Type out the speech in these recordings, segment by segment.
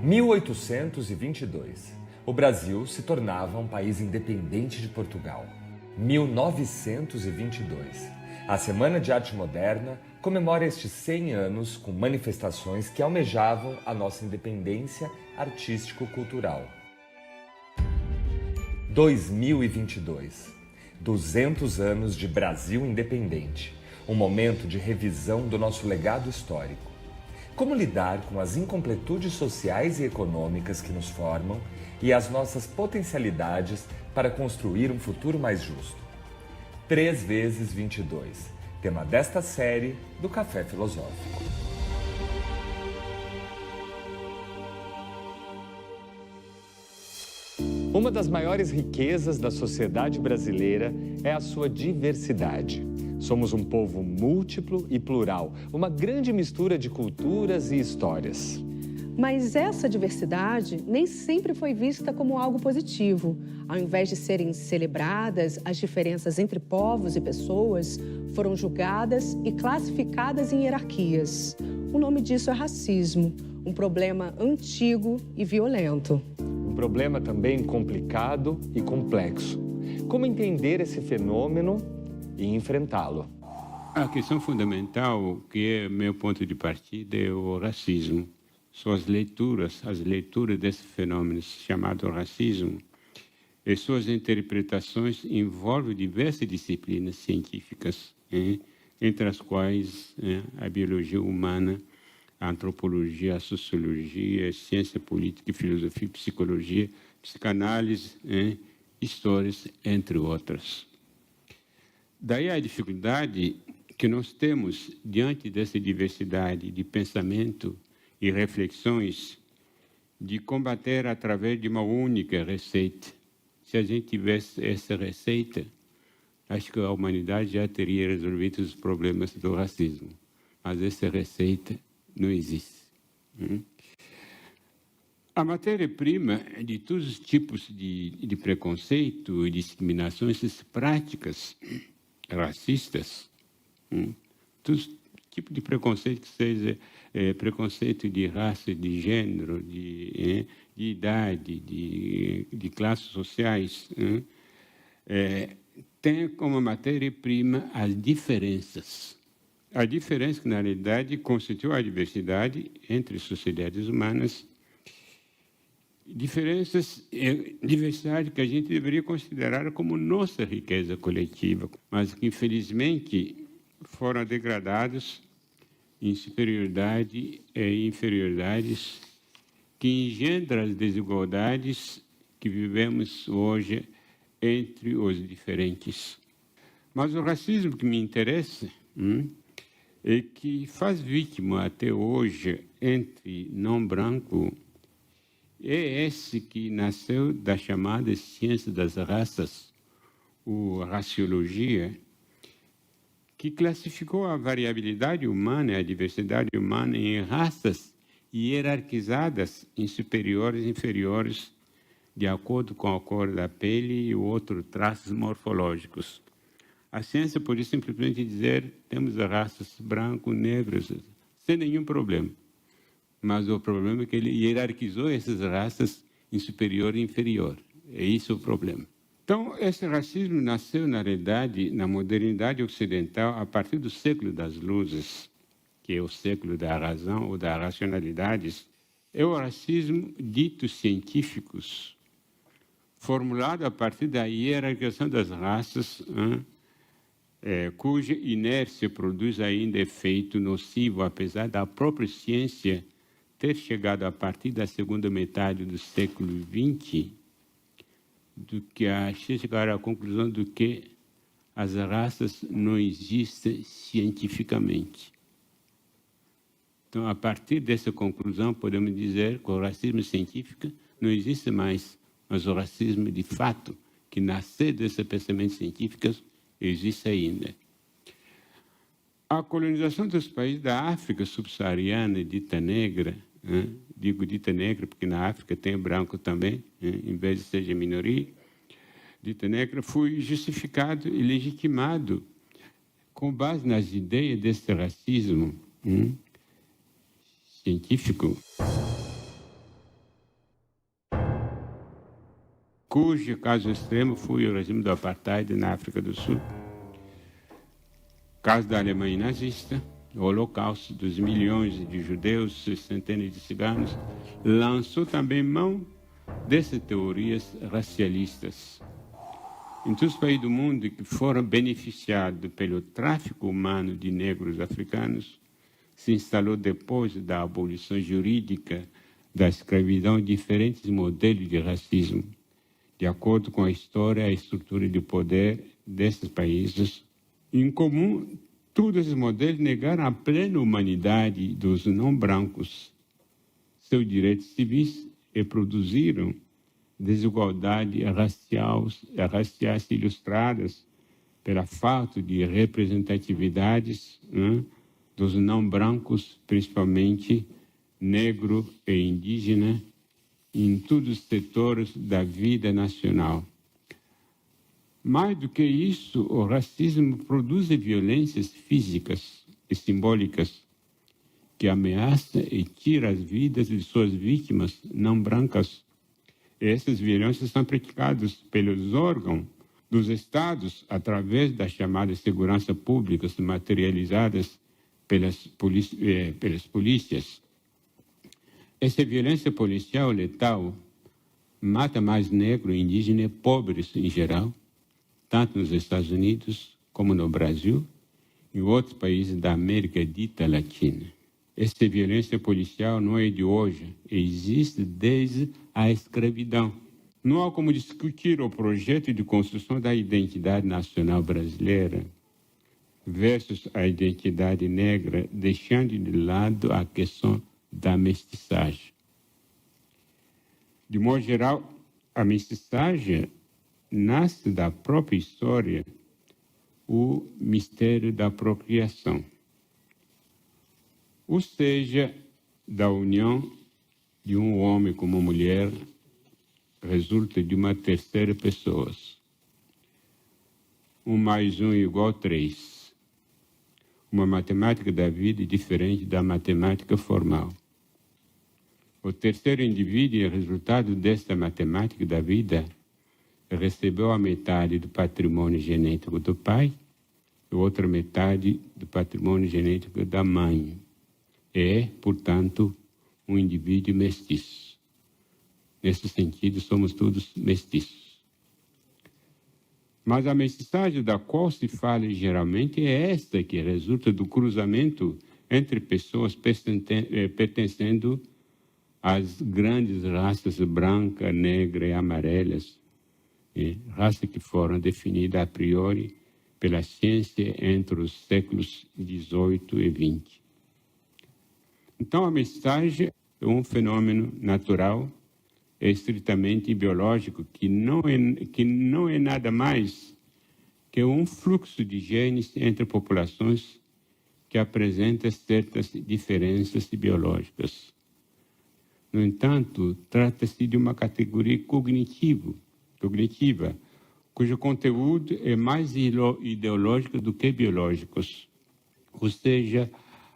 1822. O Brasil se tornava um país independente de Portugal. 1922. A Semana de Arte Moderna comemora estes 100 anos com manifestações que almejavam a nossa independência artístico-cultural. 2022. 200 anos de Brasil independente. Um momento de revisão do nosso legado histórico. Como lidar com as incompletudes sociais e econômicas que nos formam e as nossas potencialidades para construir um futuro mais justo. 3 vezes 22, tema desta série do Café Filosófico. Uma das maiores riquezas da sociedade brasileira é a sua diversidade. Somos um povo múltiplo e plural, uma grande mistura de culturas e histórias. Mas essa diversidade nem sempre foi vista como algo positivo. Ao invés de serem celebradas, as diferenças entre povos e pessoas foram julgadas e classificadas em hierarquias. O nome disso é racismo, um problema antigo e violento. Um problema também complicado e complexo. Como entender esse fenômeno e enfrentá-lo? A questão fundamental, que é meu ponto de partida, é o racismo. São as leituras desse fenômeno chamado racismo e suas interpretações envolvem diversas disciplinas científicas, entre as quais a biologia humana, a antropologia, a sociologia, a ciência política, filosofia, psicologia, psicanálise, histórias, entre outras. Daí a dificuldade que nós temos diante dessa diversidade de pensamento e reflexões de combater através de uma única receita. Se a gente tivesse essa receita, acho que a humanidade já teria resolvido os problemas do racismo. Mas essa receita não existe. A matéria-prima de todos os tipos de preconceito e discriminações, essas práticas racistas, todo tipo de preconceito que seja preconceito de raça, de gênero, de idade, de classes sociais, tem como matéria-prima as diferenças. A diferença que, na realidade, constitui a diversidade entre sociedades humanas. Diversidade que a gente deveria considerar como nossa riqueza coletiva, mas que, infelizmente, foram degradados em superioridade e inferioridades que engendram as desigualdades que vivemos hoje entre os diferentes. Mas o racismo que me interessa e que faz vítima até hoje entre não branco é esse que nasceu da chamada ciência das raças, ou raciologia, que classificou a variabilidade humana e a diversidade humana em raças hierarquizadas em superiores e inferiores, de acordo com a cor da pele e outros traços morfológicos. A ciência podia simplesmente dizer temos raças branco, negros, sem nenhum problema. Mas o problema é que ele hierarquizou essas raças em superior e inferior. É isso o problema. Então, esse racismo nasceu, na realidade, na modernidade ocidental, a partir do século das luzes, que é o século da razão ou das racionalidades. É o racismo dito científicos, formulado a partir da hierarquização das raças, cuja inércia produz ainda efeito nocivo, apesar da própria ciência ter chegado a partir da segunda metade do século XX, chegar à conclusão de que as raças não existem cientificamente. Então, a partir dessa conclusão, podemos dizer que o racismo científico não existe mais, mas o racismo de fato, que nasceu desses pensamentos científicos, existe ainda. A colonização dos países da África subsaariana, dita negra, digo dita negra porque na África tem branco também, em vez de ser minoria, dita negra, foi justificado e legitimado com base nas ideias desse racismo científico. cujo caso extremo foi o regime do apartheid na África do Sul, caso da Alemanha nazista, o holocausto dos milhões de judeus, centenas de ciganos, lançou também mão dessas teorias racialistas. Em todos os países do mundo que foram beneficiados pelo tráfico humano de negros africanos, se instalou depois da abolição jurídica da escravidão diferentes modelos de racismo, de acordo com a história e a estrutura de poder desses países. Em comum, todos esses modelos negaram a plena humanidade dos não-brancos, seus direitos civis, e produziram desigualdades raciais ilustradas pela falta de representatividades dos não-brancos, principalmente negro e indígena, em todos os setores da vida nacional. Mais do que isso, o racismo produz violências físicas e simbólicas que ameaçam e tiram as vidas de suas vítimas não brancas. E essas violências são praticadas pelos órgãos dos estados através das chamadas segurança públicas materializadas pelas polícias. Essa violência policial letal mata mais negros, indígenas e pobres em geral, tanto nos Estados Unidos como no Brasil e em outros países da América dita latina. Essa violência policial não é de hoje, existe desde a escravidão. Não há como discutir o projeto de construção da identidade nacional brasileira versus a identidade negra, deixando de lado a questão da mestiçagem. De modo geral, a mestiçagem nasce da própria história, o mistério da procriação, ou seja, da união de um homem com uma mulher, resulta de uma terceira pessoa. 1 mais 1 igual 3. Uma matemática da vida diferente da matemática formal. O terceiro indivíduo, resultado desta matemática da vida, recebeu a metade do patrimônio genético do pai e outra metade do patrimônio genético da mãe. É, portanto, um indivíduo mestiço. Nesse sentido, somos todos mestiços. Mas a mestiçagem da qual se fala geralmente é esta que resulta do cruzamento entre pessoas pertencendo às grandes raças branca, negra e amarelas, raças que foram definidas a priori pela ciência entre os séculos XVIII e XX. Então, a mestiçagem é um fenômeno natural, estritamente biológico, que não é nada mais que um fluxo de genes entre populações que apresenta certas diferenças biológicas. No entanto, trata-se de uma categoria cognitiva, cujo conteúdo é mais ideológico do que biológico, ou seja,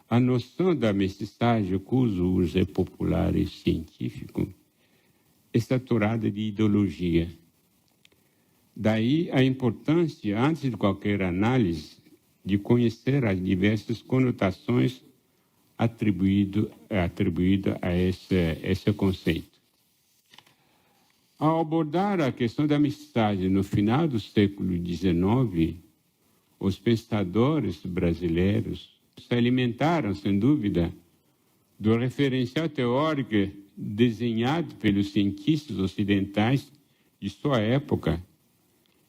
a noção da mestiçagem, cujo uso é popular e científico, é saturada de ideologia. Daí a importância, antes de qualquer análise, de conhecer as diversas conotações atribuídas a esse conceito. Ao abordar a questão da mestiçagem no final do século XIX, os pensadores brasileiros se alimentaram, sem dúvida, do referencial teórico desenhado pelos cientistas ocidentais de sua época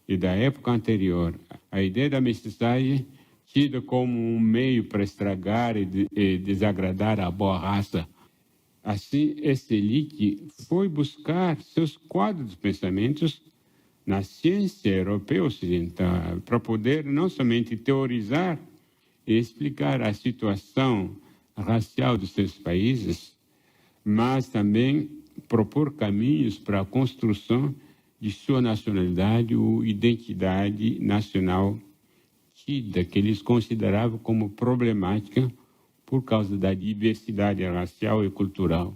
e da época anterior. A ideia da mestiçagem, tida como um meio para estragar e desagradar a boa raça. Assim, essa elite foi buscar seus quadros de pensamentos na ciência europeia ocidental para poder não somente teorizar e explicar a situação racial dos seus países, mas também propor caminhos para a construção de sua nacionalidade ou identidade nacional tida, que eles consideravam como problemática por causa da diversidade racial e cultural.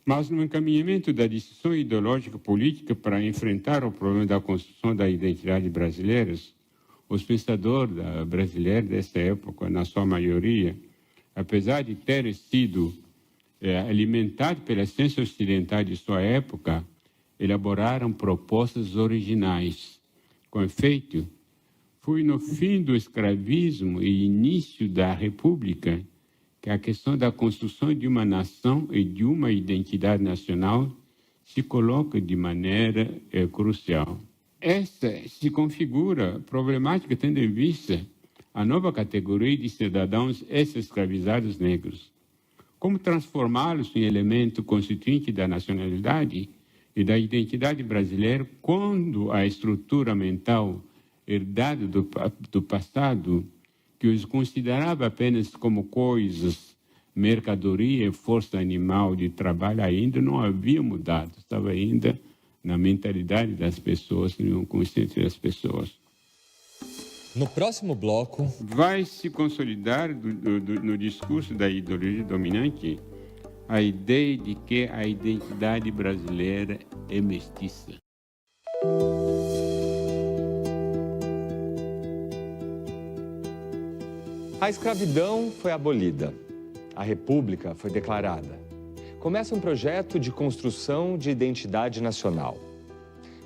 Mas no encaminhamento da decisão ideológica política para enfrentar o problema da construção da identidade brasileira, os pensadores brasileiros dessa época, na sua maioria, apesar de terem sido alimentados pela ciência ocidental de sua época, elaboraram propostas originais. Com efeito, foi no fim do escravismo e início da República que a questão da construção de uma nação e de uma identidade nacional se coloca de maneira crucial. Esta se configura problemática tendo em vista a nova categoria de cidadãos ex-escravizados negros. Como transformá-los em elemento constituinte da nacionalidade e da identidade brasileira quando a estrutura mental herdada do passado, que os considerava apenas como coisas, mercadoria e força animal de trabalho, ainda não havia mudado, estava ainda na mentalidade das pessoas, no consciente das pessoas. No próximo bloco, vai se consolidar no discurso da ideologia dominante a ideia de que a identidade brasileira é mestiça. A escravidão foi abolida, a República foi declarada. Começa um projeto de construção de identidade nacional.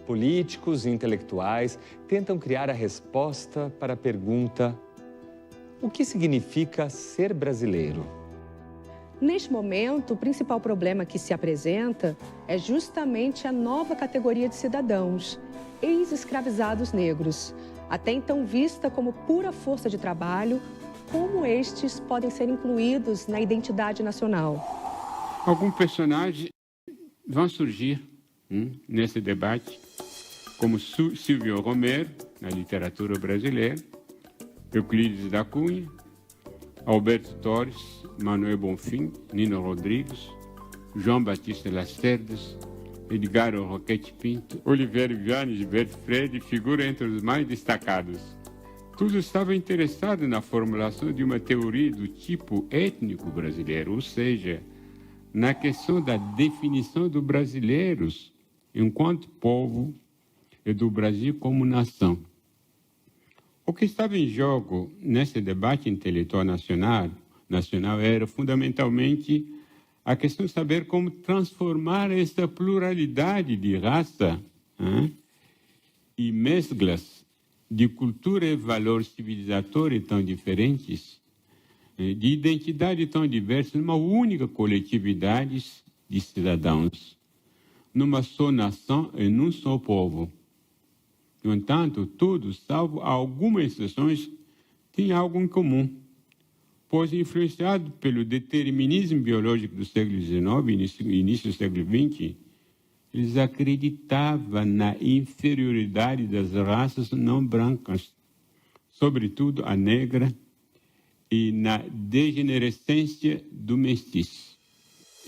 Políticos e intelectuais tentam criar a resposta para a pergunta: o que significa ser brasileiro? Neste momento, o principal problema que se apresenta é justamente a nova categoria de cidadãos, ex-escravizados negros, até então vista como pura força de trabalho. Como estes podem ser incluídos na identidade nacional? Alguns personagens vão surgir nesse debate, como Silvio Romero, na literatura brasileira, Euclides da Cunha, Alberto Torres, Manuel Bonfim, Nino Rodrigues, João Batista Lacerdas, Edgar Roquete Pinto, Oliveira Viana, Gilberto Freire, figura entre os mais destacados. Todos estavam interessados na formulação de uma teoria do tipo étnico brasileiro, ou seja, na questão da definição dos brasileiros enquanto povo e do Brasil como nação. O que estava em jogo nesse debate intelectual nacional era fundamentalmente a questão de saber como transformar essa pluralidade de raça e mesclas de cultura e valores civilizatórios tão diferentes, de identidade tão diversa, numa única coletividade de cidadãos, numa só nação e num só povo. No entanto, todos, salvo algumas exceções, tinham algo em comum, pois, influenciado pelo determinismo biológico do século XIX e início do século XX, eles acreditavam na inferioridade das raças não brancas, sobretudo a negra, e na degenerescência do mestiço.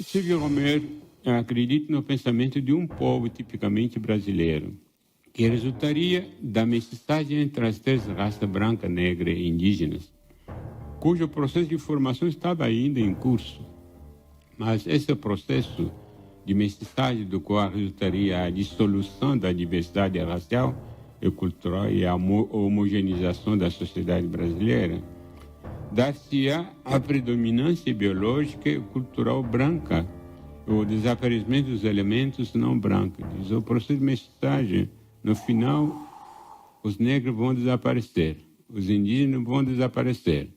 Silvio Romero acredita no pensamento de um povo tipicamente brasileiro, que resultaria da mestiçagem entre as três raças branca, negra e indígenas, cujo processo de formação estava ainda em curso. Mas esse processo de mestiçagem, do qual resultaria a dissolução da diversidade racial e cultural e a homogeneização da sociedade brasileira, dar-se-á a predominância biológica e cultural branca, o desaparecimento dos elementos não brancos. O processo de mestiçagem, no final, os negros vão desaparecer, os indígenas vão desaparecer,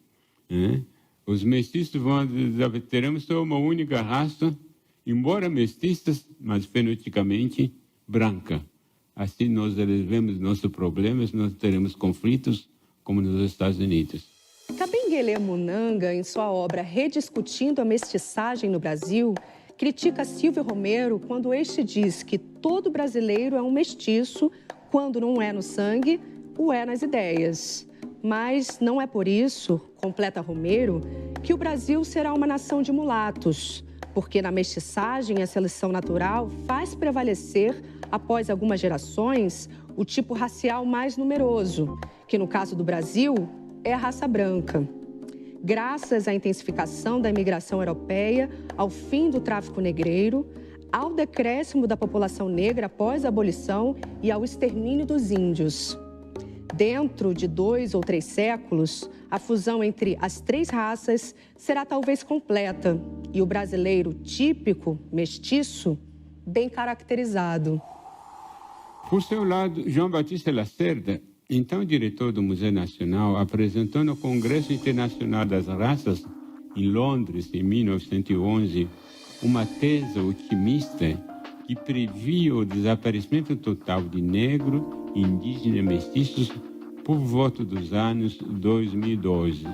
os mestiços vão desaparecer. Teremos só uma única raça, embora mestiças, mas fenotipicamente branca. Assim nós resolvemos nossos problemas, nós teremos conflitos como nos Estados Unidos. Kabengele Munanga, em sua obra Rediscutindo a Mestiçagem no Brasil, critica Silvio Romero quando este diz que todo brasileiro é um mestiço, quando não é no sangue, o é nas ideias. Mas não é por isso, completa Romero, que o Brasil será uma nação de mulatos, porque na mestiçagem a seleção natural faz prevalecer, após algumas gerações, o tipo racial mais numeroso, que no caso do Brasil é a raça branca. Graças à intensificação da imigração europeia, ao fim do tráfico negreiro, ao decréscimo da população negra após a abolição e ao extermínio dos índios. Dentro de 2 ou 3 séculos, a fusão entre as 3 raças será talvez completa e o brasileiro típico, mestiço, bem caracterizado. Por seu lado, João Batista Lacerda, então diretor do Museu Nacional, apresentou no Congresso Internacional das Raças, em Londres, em 1911, uma tese otimista que previa o desaparecimento total de negro, indígena e mestiços por volta dos anos 2012.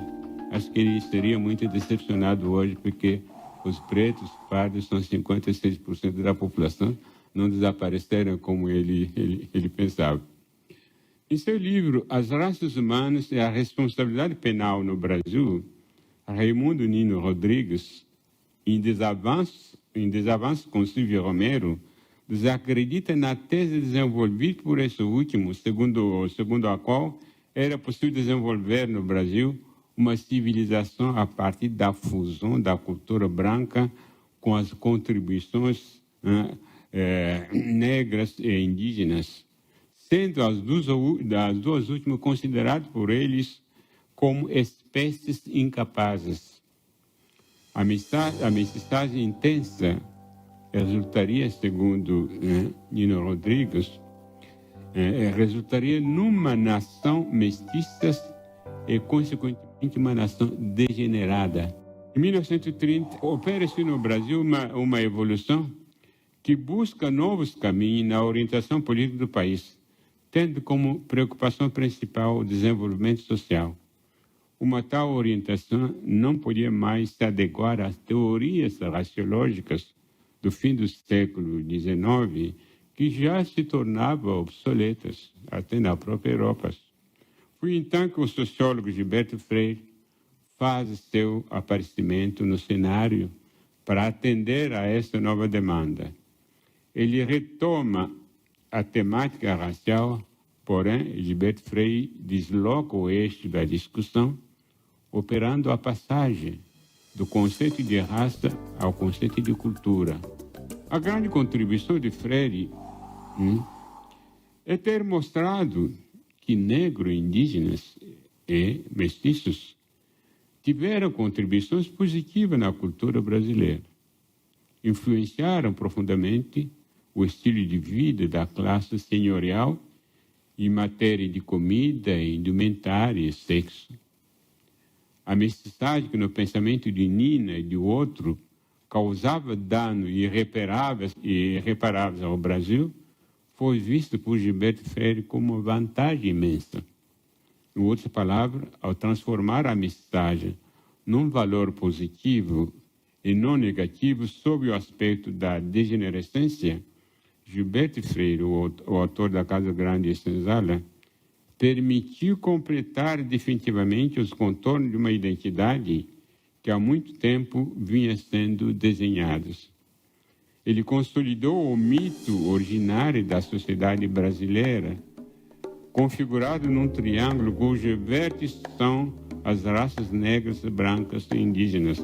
Acho que ele estaria muito decepcionado hoje, porque os pretos, pardos, são 56% da população, não desapareceram como ele pensava. Em seu livro As Raças Humanas e a Responsabilidade Penal no Brasil, Raimundo Nino Rodrigues, em desavanço com Silvio Romero, desacredita na tese desenvolvida por esse último, segundo a qual era possível desenvolver no Brasil uma civilização a partir da fusão da cultura branca com as contribuições negras e indígenas, sendo as duas últimas consideradas por eles como espécies incapazes. A mestiçagem intensa resultaria, segundo Nino Rodrigues, resultaria numa nação mestiça e, consequentemente, uma nação degenerada. Em 1930, opera-se no Brasil uma evolução que busca novos caminhos na orientação política do país, tendo como preocupação principal o desenvolvimento social. Uma tal orientação não podia mais se adequar às teorias raciológicas do fim do século XIX, que já se tornavam obsoletas, até na própria Europa. Foi então que o sociólogo Gilberto Freire faz seu aparecimento no cenário para atender a essa nova demanda. Ele retoma a temática racial, porém, Gilberto Freire desloca o eixo da discussão, operando a passagem do conceito de raça ao conceito de cultura. A grande contribuição de Freire é ter mostrado que negros, indígenas e mestiços tiveram contribuições positivas na cultura brasileira. Influenciaram profundamente o estilo de vida da classe senhorial em matéria de comida, indumentária e sexo. A mestiçagem que no pensamento de Nina e de outro causava dano irreparáveis ao Brasil, foi vista por Gilberto Freire como uma vantagem imensa. Em outras palavras, ao transformar a mestiçagem num valor positivo e não negativo sob o aspecto da degenerescência, Gilberto Freire, o autor da Casa Grande e Senzala, permitiu completar definitivamente os contornos de uma identidade que há muito tempo vinha sendo desenhados. Ele consolidou o mito originário da sociedade brasileira, configurado num triângulo cujos vértices são as raças negras, brancas e indígenas.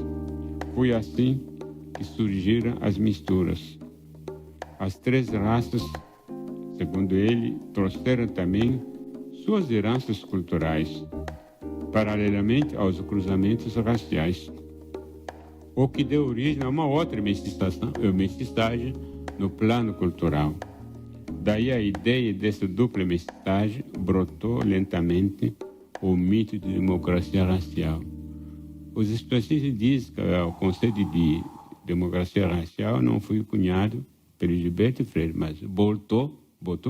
Foi assim que surgiram as misturas. As 3 raças, segundo ele, trouxeram também suas heranças culturais, paralelamente aos cruzamentos raciais, o que deu origem a uma outra mestiçagem no plano cultural. Daí a ideia dessa dupla mestiçagem brotou lentamente o mito de democracia racial. Os especialistas dizem que o conceito de democracia racial não foi cunhado pelo Gilberto Freire, mas botou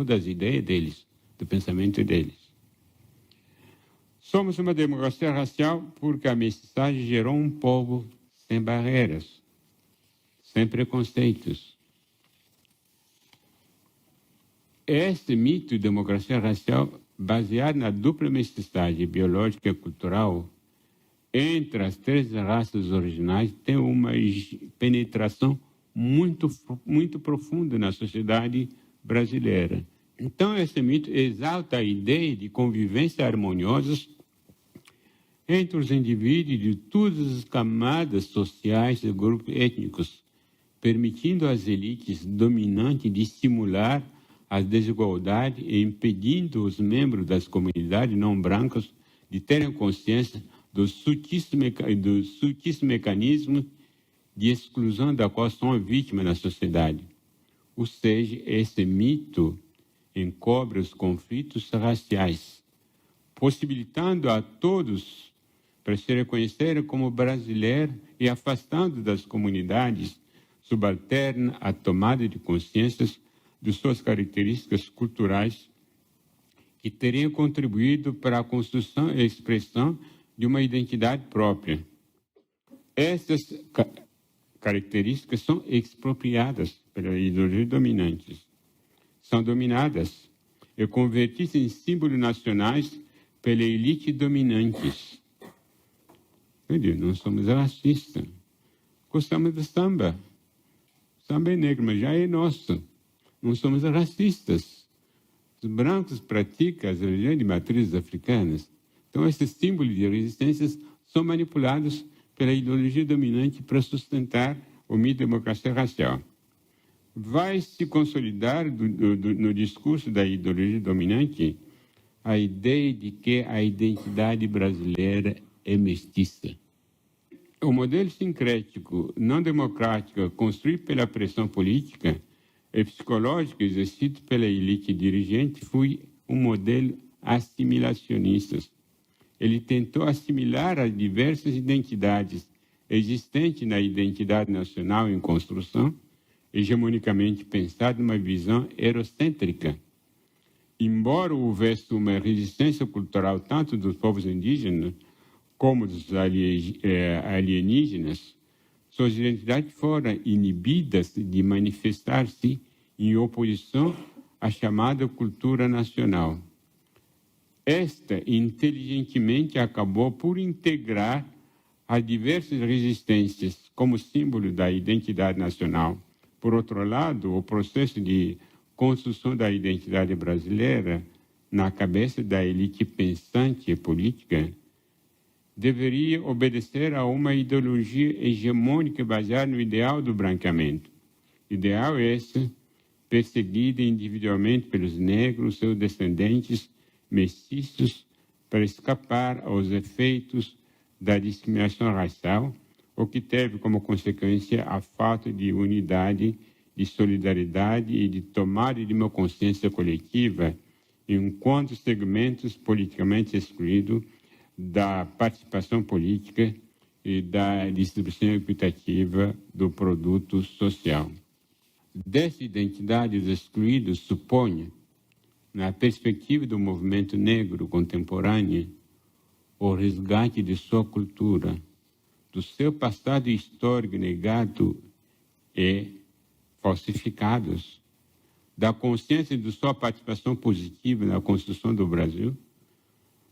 das ideias deles, do pensamento deles. Somos uma democracia racial porque a mestiçagem gerou um povo sem barreiras, sem preconceitos. Este mito de democracia racial, baseado na dupla mestiçagem biológica e cultural entre as 3 raças originais, tem uma penetração muito profunda na sociedade brasileira. Então, esse mito exalta a ideia de convivência harmoniosa entre os indivíduos de todas as camadas sociais e grupos étnicos, permitindo às elites dominantes de estimular a desigualdade e impedindo os membros das comunidades não brancas de terem consciência dos sutis mecanismos de exclusão da qual são vítimas na sociedade. Ou seja, esse mito encobre os conflitos raciais, possibilitando a todos para se reconhecerem como brasileiros e afastando das comunidades subalternas a tomada de consciências de suas características culturais que teriam contribuído para a construção e expressão de uma identidade própria. Essas características são expropriadas pela ideologia dominante, são dominadas e convertidas em símbolos nacionais pela elite dominantes. Não somos racistas. Gostamos do samba. Samba é negro, mas já é nosso. Não somos racistas. Os brancos praticam as religiões de matrizes africanas. Então, esses símbolos de resistência são manipulados pela ideologia dominante para sustentar o mito da democracia racial. Vai se consolidar no discurso da ideologia dominante a ideia de que a identidade brasileira é mestiça. O modelo sincrético não democrático construído pela pressão política e psicológica exercido pela elite dirigente foi um modelo assimilacionista. Ele tentou assimilar as diversas identidades existentes na identidade nacional em construção, hegemonicamente pensada numa visão eurocêntrica. Embora houvesse uma resistência cultural tanto dos povos indígenas como dos alienígenas, suas identidades foram inibidas de manifestar-se em oposição à chamada cultura nacional. Esta, inteligentemente, acabou por integrar as diversas resistências como símbolo da identidade nacional. Por outro lado, o processo de construção da identidade brasileira na cabeça da elite pensante e política deveria obedecer a uma ideologia hegemônica baseada no ideal do branqueamento. Ideal esse perseguido individualmente pelos negros, seus descendentes mestiços, para escapar aos efeitos da discriminação racial, o que teve como consequência a falta de unidade, de solidariedade e de tomada de uma consciência coletiva, enquanto segmentos politicamente excluídos da participação política e da distribuição equitativa do produto social. Dessa identidade dos excluídos supõe, na perspectiva do movimento negro contemporâneo, o resgate de sua cultura, do seu passado histórico negado e falsificados, da consciência de sua participação positiva na construção do Brasil,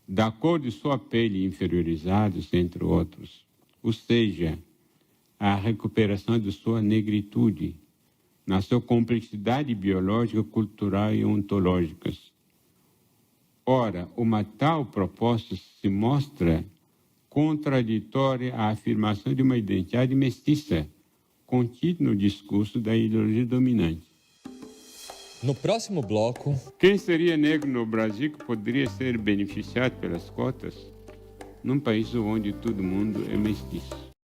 da cor de sua pele inferiorizados, entre outros, ou seja, a recuperação de sua negritude, na sua complexidade biológica, cultural e ontológica. Ora, uma tal proposta se mostra contraditória à afirmação de uma identidade mestiça, contida no discurso da ideologia dominante. No próximo bloco... Quem seria negro no Brasil que poderia ser beneficiado pelas cotas num país onde todo mundo é mestiço?